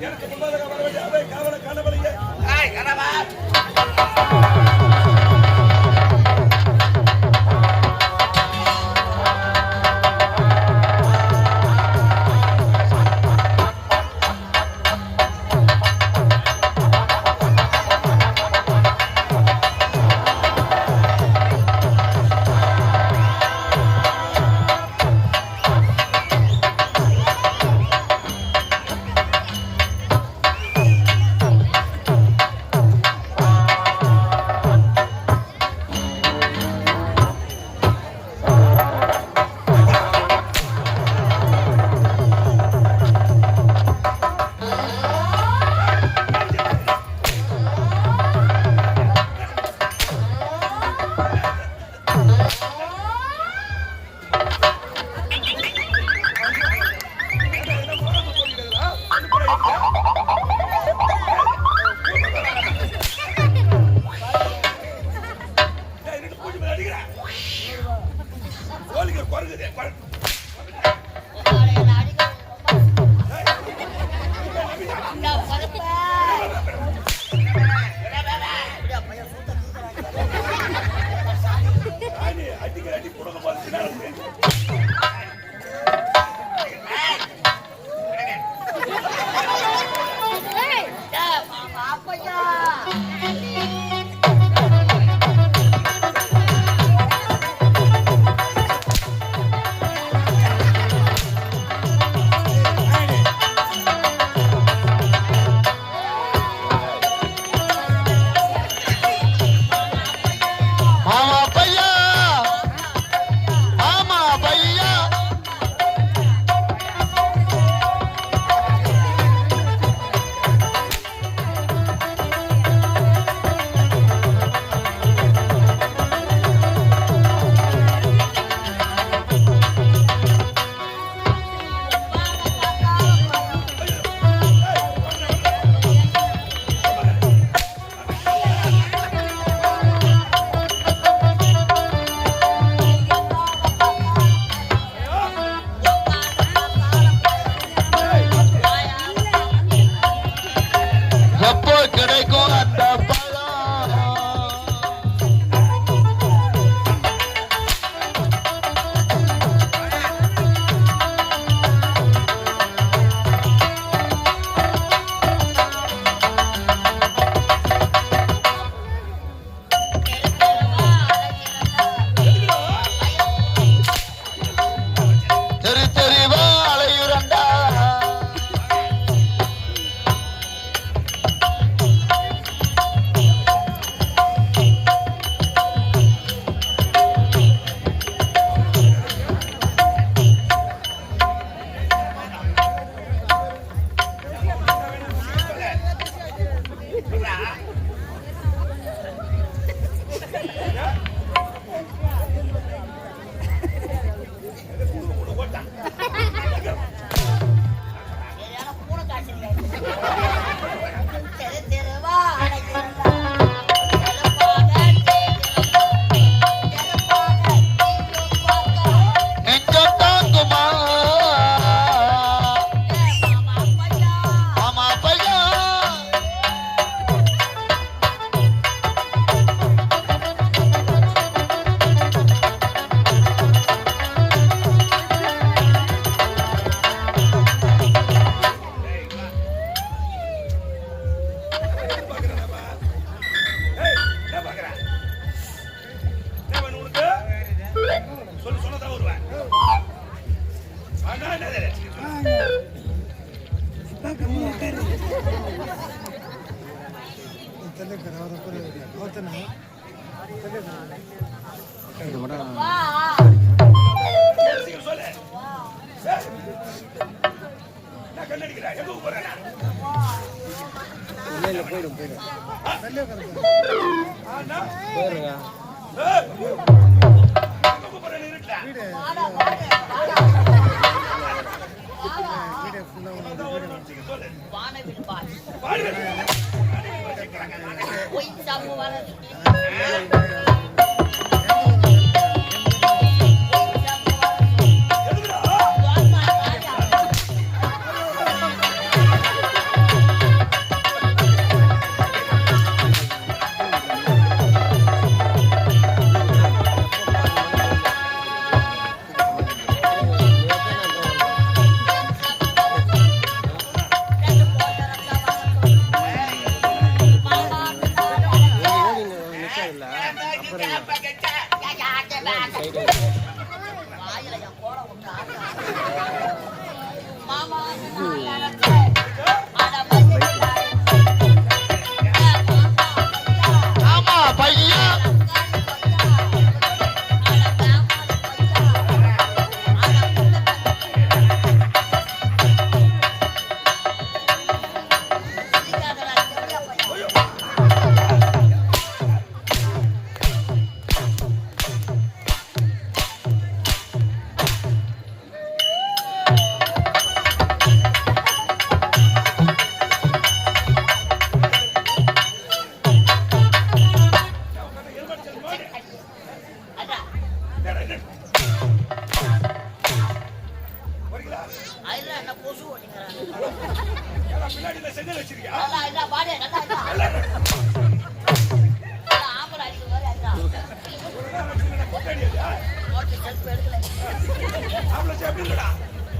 எனக்கு முன்பாக வர வேண்டிய அவை காவல கணவனையே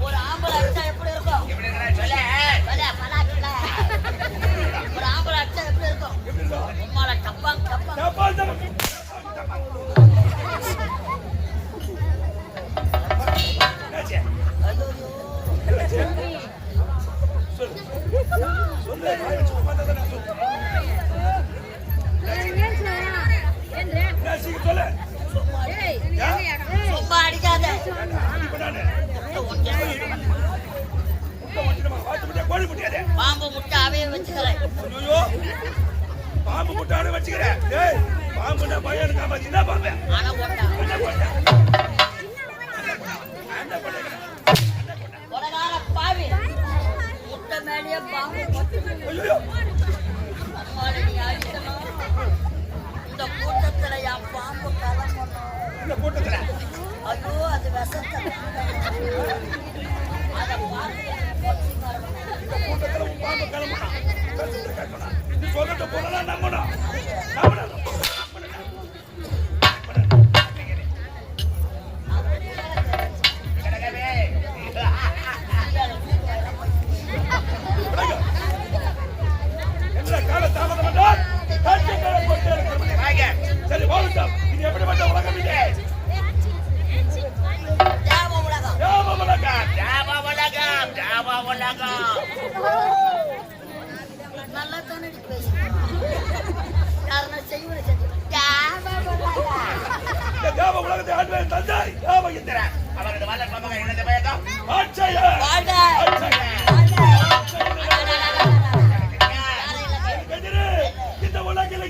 ஒரு ஆம்பளை அடிச்சா எப்படி இருக்கும்? ஒரு ஆம்பளை அடிச்சா எப்படி இருக்கும்? உம்மால டப்பாங் டப்பாங். சும்மா அடிக்காத. பாம்பு முட்டை அவைய வச்சுக்கிறேன். பாம்பு முட்டாடு வச்சுக்கிறேன். பாம்புன்னா பயம் இருக்காம என்ன பாம்பு? ஆனா போட்டா உலகார பாவி முட்டை மேலேயே பாம்பு இந்த கூட்டத்துல என் பாம்பு கிளம்பணும். இந்த கூட்டத்துல ஐயோ அது விஷத்தை அதை பார்த்து இந்த கூட்டத்துல உன் பாம்பு கிளம்பணும். நீ சொல்லிட்டு போறலாம் நம்பணும். நம்பணும். சரி வாழ்த்தம். இது எப்படிப்பட்ட உலகம் இது? நல்லா தானே பேசுறேன். செய்வது தேவ உலகத்தை ஆண்டுவேன் தந்தாய் தேவ இந்திரன் அவரது வாழ மகன் என்னது பயகம் ஆட்சய இந்த உலகில்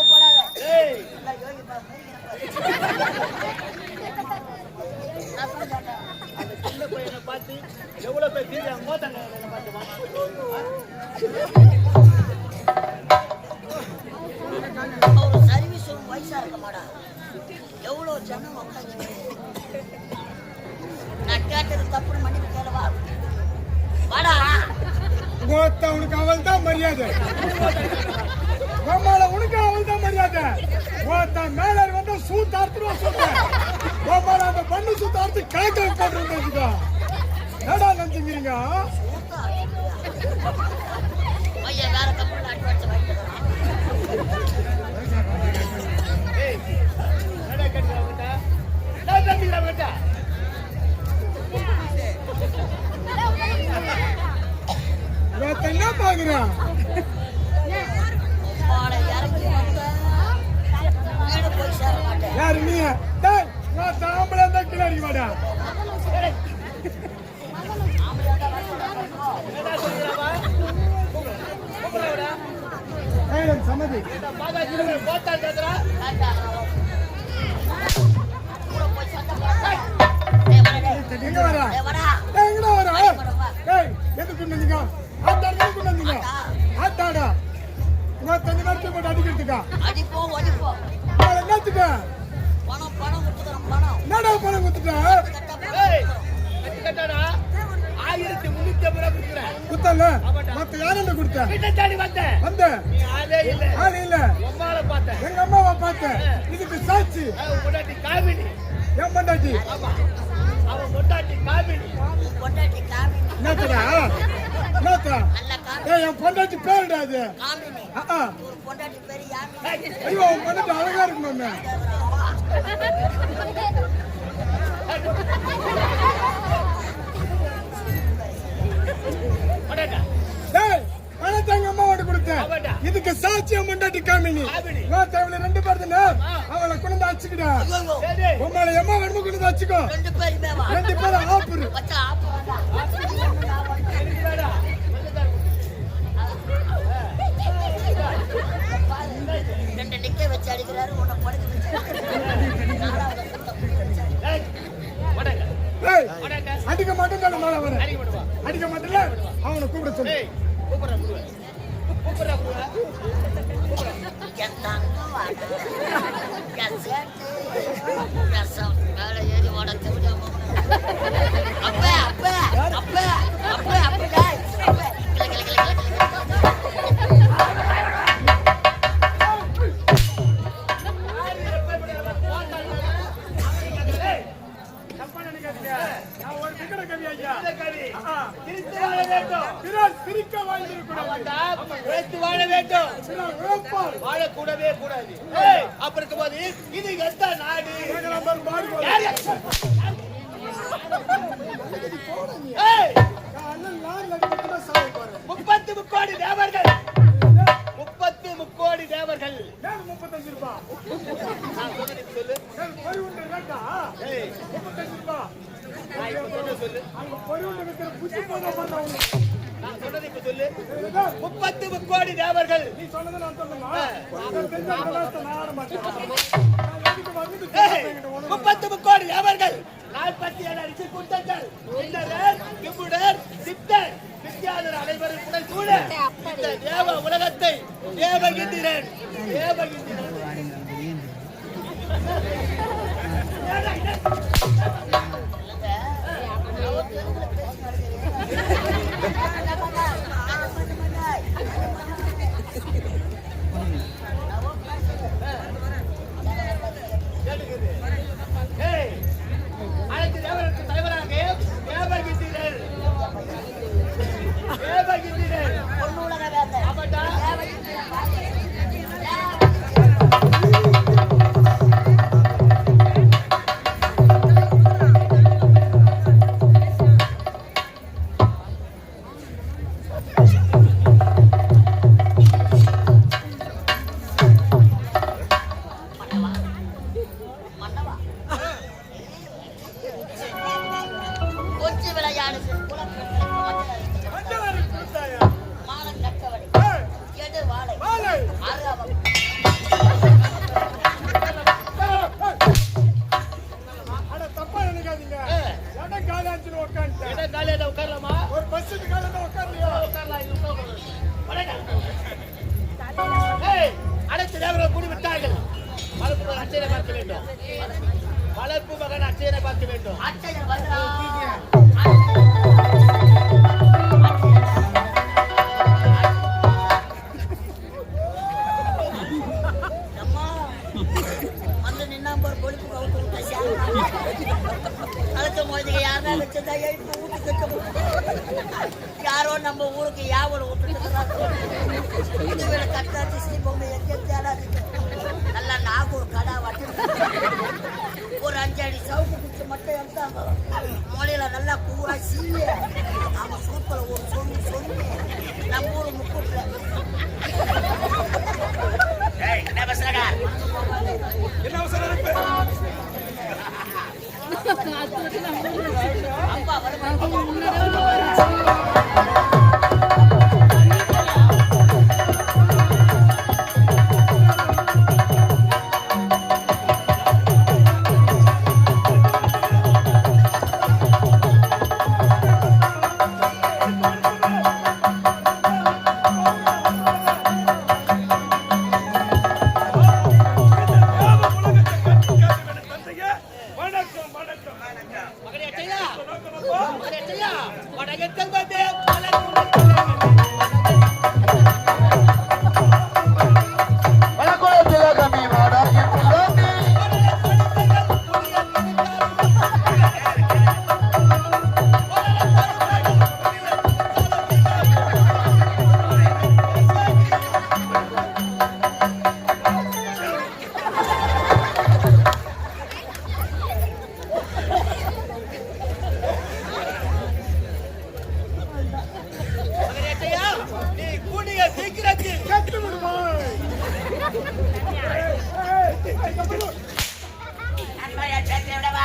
போடாத பைசா இருக்க மாடா எவ்வளவு ஜனம் உட்காந்து நான் கேட்டது தப்புன்னு மன்னிப்பு கேளவா வாடா உனக்கு அவள் தான் மரியாதை உனக்கு அவள் தான் மரியாதை மேல வந்து சூத்தார்த்துவா சொல்றேன் அந்த பண்ணு சூத்தார்த்து கணக்கு போட்டுருக்கா ஏடா நினைச்சுக்கிறீங்க ஐயா வேற கம்பெனில அட்வான்ஸ் வாங்கிட்டு என்ன பாக்குறான் யாரு நீ தாம்பளை தான் கீழே அடிக்க மாட்டா சம்மதி எங்க வரா எங்கடா வரா எதுக்கு வந்தீங்க ஆட்டாடா தண்ணி மரத்தை போட்டு அடிக்கிறதுக்கா என்னத்துக்கா என்னடா பணம் கொடுத்துட்டா 1350 குத்தல மத்த யாரண்ட கொடுத்த வந்த ஆளே இல்ல எங்க அம்மாவை பார்த்தேன் இதுக்கு சாட்சி என் பொண்டாட்டி என்னத்தடா என் பொண்டாட்டி பேருடா அது ஐயோ உன் பொண்டாட்டி அழகா இருக்குமே பணத்தை எங்க அம்மா ஓட்டு கொடுத்தேன் இதுக்கு சாட்சியம் பொண்டாட்டி காமினி தேவையில்ல 2 பேர் தானே அவளை கொண்டு வச்சுக்கிட்டா உங்களை எம்மா வேணுமோ கொண்டு வச்சுக்கோ 2 பேரும் ஆப்புரு வச்சு அடிக்கிறாரு உன்னை படுக்க அடிக்க மாட்டேன் மேல வர அடிக்க மாட்டேன்ல அவனை கூப்பிட சொல்லு மேல ஏறி ஓட அப்ப அப்ப அப்ப அப்ப வாழக்கூடவே கூடாது அப்ப இருக்கும்போது இது எந்த நாடு 30 முக்கோடி தேவர்கள் 30 முக்கோடி தேவர்கள் 35 ரூபாய் சொல்லு சொல்லு நான் சொல்றது இப்ப சொல்லு 30 முக்கோடி தேவர்கள் நீ சொன்னது நான் சொல்லுமா 30 முக்கோடி தேவர்கள் 47 அரிசி குண்டங்கள் கிம்புடர் சித்தர் வித்யாதர் அனைவரும் உடல் சூழ இந்த தேவ உலகத்தை தேவகிந்திரன் அனைத்து தேவருக்கு தலைவராக தேவகிந்திரன் அச்சனை பார்க்க வேண்டும். வளர்ப்பு மகன் அச்சனை பார்க்க வேண்டும். அச்சையன் வந்தா அம்மா வந்து நின்னாம்பர் கொழுப்பு கவுத்து விட்டாயா அழைச்ச மோதிக்கு யாருன்னா வச்சதா எழுப்பு வீட்டு கட்ட யாரோ நம்ம ஊருக்கு யாவலை விட்டுட்டு இது வேலை கட்டாச்சு ஸ்ரீ பொம்மை எங்கேயாச்சு நல்லா நாகூர் கடா வட்டு ஒரு 5 அடி சவுக்கு பிடிச்சி மட்டும் எடுத்தாங்க மொழியில நல்லா பூரா சீய அவன் சூப்பர ஒரு சொல்லி நம்ம ஊரு முக்கூட்டுல என்ன அவசரம் இருக்கு? அப்பா வருமா வணக்கம் வணக்கம் வணக்கம். மகனே அச்சையா, வணக்கம் அப்பா. மகனே அச்சையா, வடக்கத்தில் வந்து வளர்ப்பு மகனே அச்சையா, நீ கூடிய சீக்கிரத்தில் கட்டு விடுவாய். அன்பையா சேர்த்து விடவா